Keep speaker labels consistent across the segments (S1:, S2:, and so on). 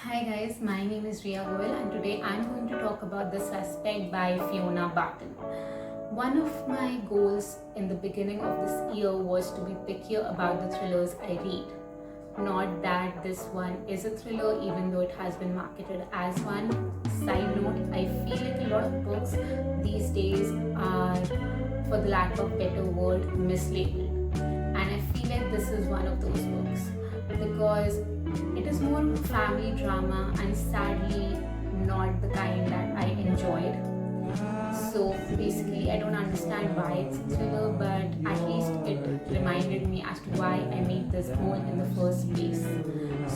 S1: Hi guys, my name is Rhea Goyal and today I'm going to talk about The Suspect by Fiona Barton. One of my goals in the beginning of this year was to be pickier about the thrillers I read. Not that this one is a thriller even though it has been marketed as one. Side note, I feel like a lot of books these days are, for the lack of better word, mislabeled. And I feel like this is one of those books because it is more family drama and sadly not the kind that I enjoyed. So basically, I don't understand why it's a thriller, but at least it reminded me as to why I made this goal in the first place.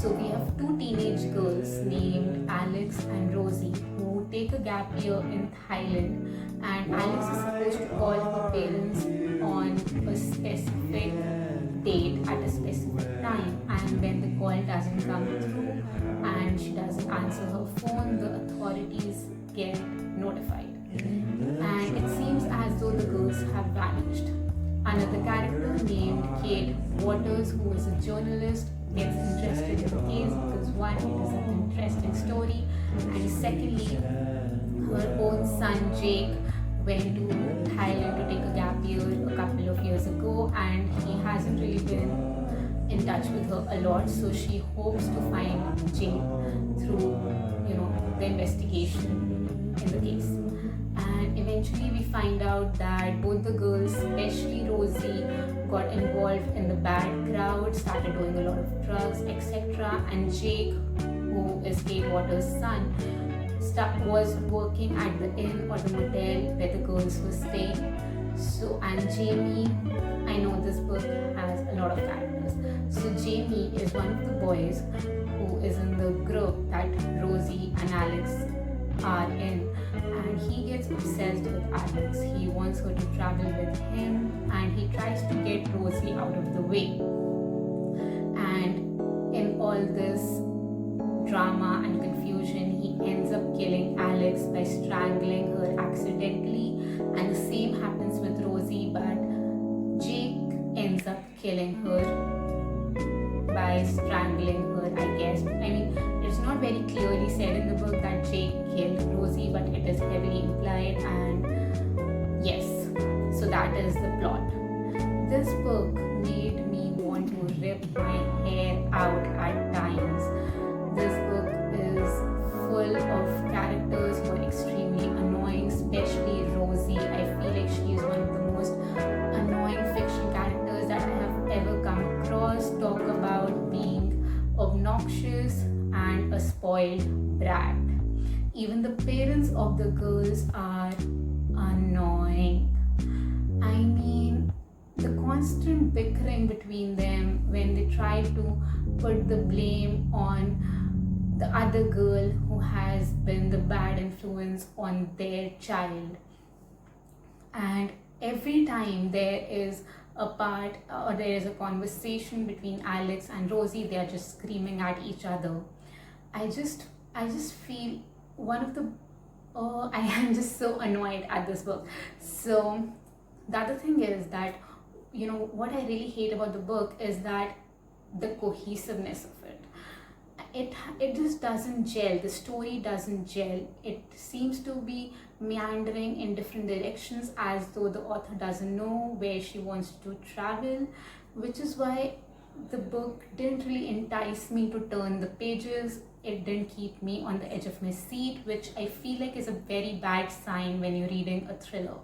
S1: So we have two teenage girls named Alex and Rosie who take a gap year in Thailand, and Alex is supposed to call her parents on a specific date at a specific time, and when the call doesn't come through and she doesn't answer her phone, the authorities get notified, and it seems as though the girls have vanished. Another character named Kate Waters, who is a journalist, gets interested in the case because one, it is an interesting story, and secondly, her own son Jake went to Thailand to take a gap year a couple of years ago, and he hasn't really been in touch with her a lot, so she hopes to find Jake through the investigation in the case. And eventually we find out that both the girls, especially Rosie, got involved in the bad crowd, started doing a lot of drugs, etc. And Jake, who is Kate Waters' son, was working at the inn or the motel where the girls were staying. So, and Jamie, I know this book has a lot of characters. So Jamie is one of the boys who is in the group that Rosie and Alex are in, and he gets obsessed with Alex. He wants her to travel with him, and he tries to get Rosie out of the way. And in all this drama and confusion, he ends up killing Alex by strangling her accidentally, and the same happens with Rosie, but Jake ends up killing her by strangling her, I guess. I mean, it's not very clearly said in the book that Jake killed Rosie, but it is heavily implied, and yes, so that is the plot. This book made me want to rip my hair out at times. This book is full of characters who are extremely annoying, especially Rosie. I feel like she is one of the most annoying fiction characters that I have ever come across. Talk about being obnoxious and a spoiled brat. Even the parents of the girls are annoying. I mean, the constant bickering between them when they try to put the blame on the other girl who has been the bad influence on their child. And every time there is a part or there is a conversation between Alex and Rosie, they are just screaming at each other. I just feel one of the I am just so annoyed at this book. So the other thing is that what I really hate about the book is that the cohesiveness of it. It just doesn't gel. The story doesn't gel. It seems to be meandering in different directions as though the author doesn't know where she wants to travel, which is why the book didn't really entice me to turn the pages. It didn't keep me on the edge of my seat, which I feel like is a very bad sign when you're reading a thriller.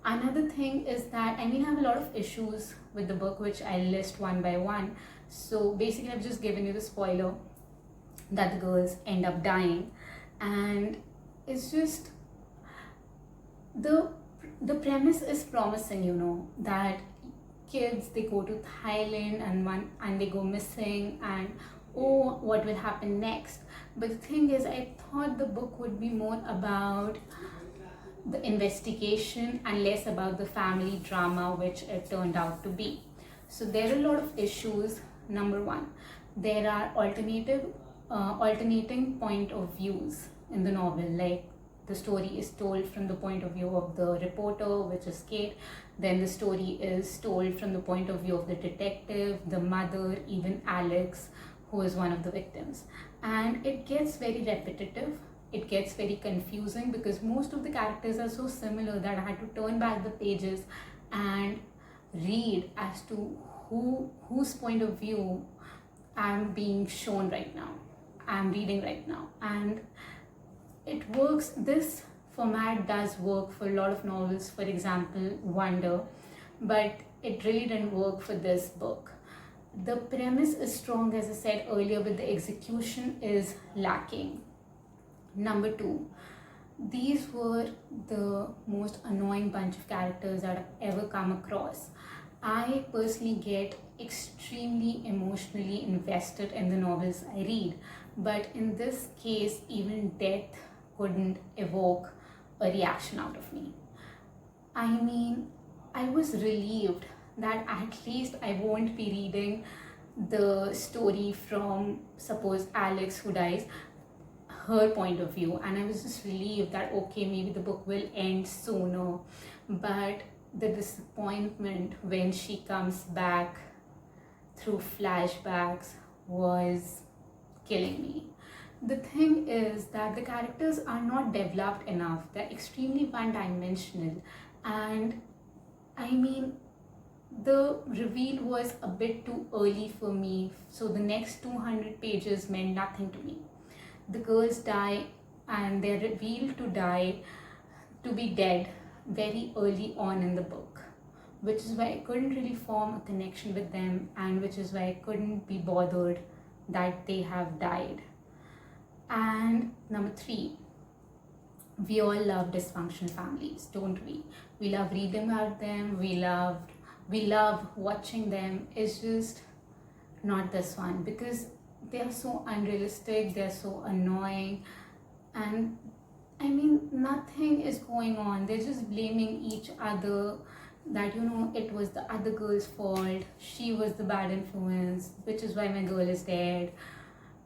S1: Another thing is that I have a lot of issues with the book, which I list one by one. So basically, I've just given you the spoiler that the girls end up dying, and it's just the premise is promising, that kids, they go to Thailand and they go missing, and oh, what will happen next? But the thing is, I thought the book would be more about the investigation and less about the family drama, which it turned out to be. So there are a lot of issues. Number one, there are alternating point of views in the novel. Like, the story is told from the point of view of the reporter, which is Kate. Then the story is told from the point of view of the detective, the mother, even Alex, who is one of the victims. And it gets very repetitive, it gets very confusing because most of the characters are so similar that I had to turn back the pages and read as to whose point of view I'm being shown right now, I'm reading right now. And it works, this format does work for a lot of novels, for example Wonder, but it really didn't work for this book. The premise is strong, as I said earlier, but the execution is lacking. Number two, these were the most annoying bunch of characters that I've ever come across. I personally get extremely emotionally invested in the novels I read, but in this case, even death couldn't evoke a reaction out of me. I mean, I was relieved that at least I won't be reading the story from, suppose, Alex who dies, her point of view, and I was just relieved that okay, maybe the book will end sooner. But the disappointment when she comes back through flashbacks was killing me. The thing is that the characters are not developed enough, they're extremely one-dimensional, and I mean, the reveal was a bit too early for me, so the next 200 pages meant nothing to me. The girls die and they're revealed to be dead very early on in the book, which is why I couldn't really form a connection with them, and which is why I couldn't be bothered that they have died. And number three, we all love dysfunctional families, don't we? We love reading about them, we love watching them. It's just not this one, because they're so unrealistic, they're so annoying, and I mean, nothing is going on. They're just blaming each other that, it was the other girl's fault, she was the bad influence, which is why my girl is dead.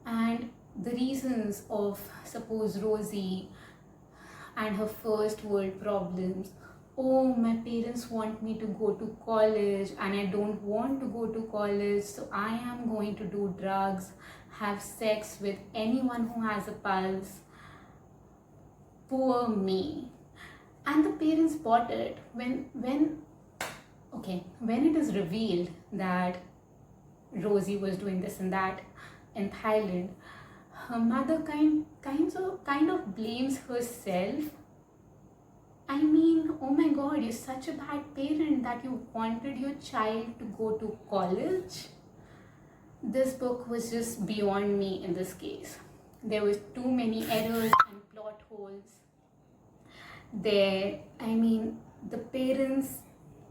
S1: And the reasons of, suppose, Rosie and her first world problems. Oh, my parents want me to go to college and I don't want to go to college, so I am going to do drugs, have sex with anyone who has a pulse. Poor me. And the parents bought it. When it is revealed that Rosie was doing this and that in Thailand, her mother kind of blames herself. I mean, oh my god, you're such a bad parent that you wanted your child to go to college. This book was just beyond me in this case. There was too many errors and plot holes there. I mean, the parents,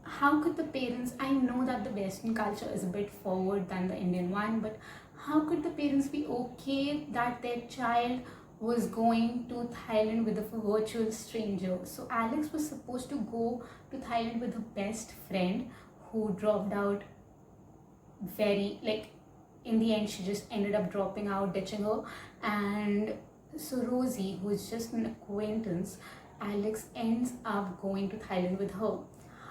S1: how could the parents, I know that the Western culture is a bit forward than the Indian one, but how could the parents be okay that their child was going to Thailand with a virtual stranger? So Alex was supposed to go to Thailand with her best friend who dropped out in the end she just ended up dropping out, ditching her. And so Rosie, who is just an acquaintance, Alex ends up going to Thailand with her.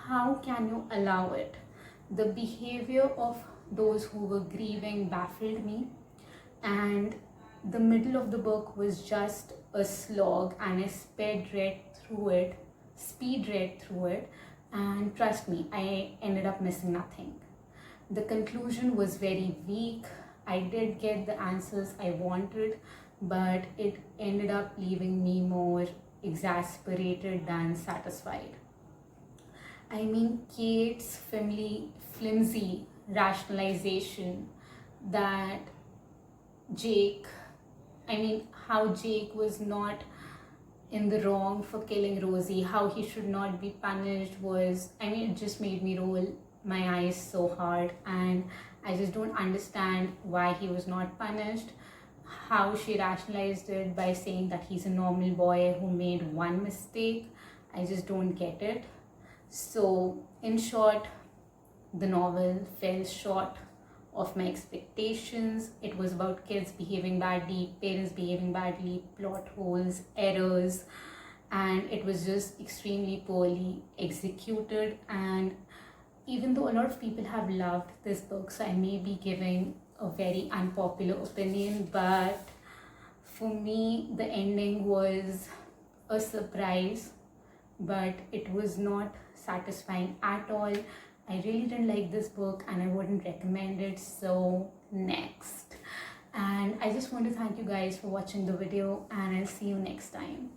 S1: How can you allow it? The behavior of those who were grieving baffled me, and the middle of the book was just a slog, and I speed read through it, and trust me, I ended up missing nothing. The conclusion was very weak. I did get the answers I wanted, but it ended up leaving me more exasperated than satisfied. I mean, Kate's flimsy rationalization that how Jake was not in the wrong for killing Rosie, how he should not be punished it just made me roll my eyes so hard, and I just don't understand why he was not punished. How she rationalized it by saying that he's a normal boy who made one mistake, I just don't get it. So in short, the novel fell short of my expectations. It was about kids behaving badly, parents behaving badly, plot holes, errors, and it was just extremely poorly executed. And even though a lot of people have loved this book, so I may be giving a very unpopular opinion, but for me, the ending was a surprise, but it was not satisfying at all. I really didn't like this book and I wouldn't recommend it. So, next. And I just want to thank you guys for watching the video, and I'll see you next time.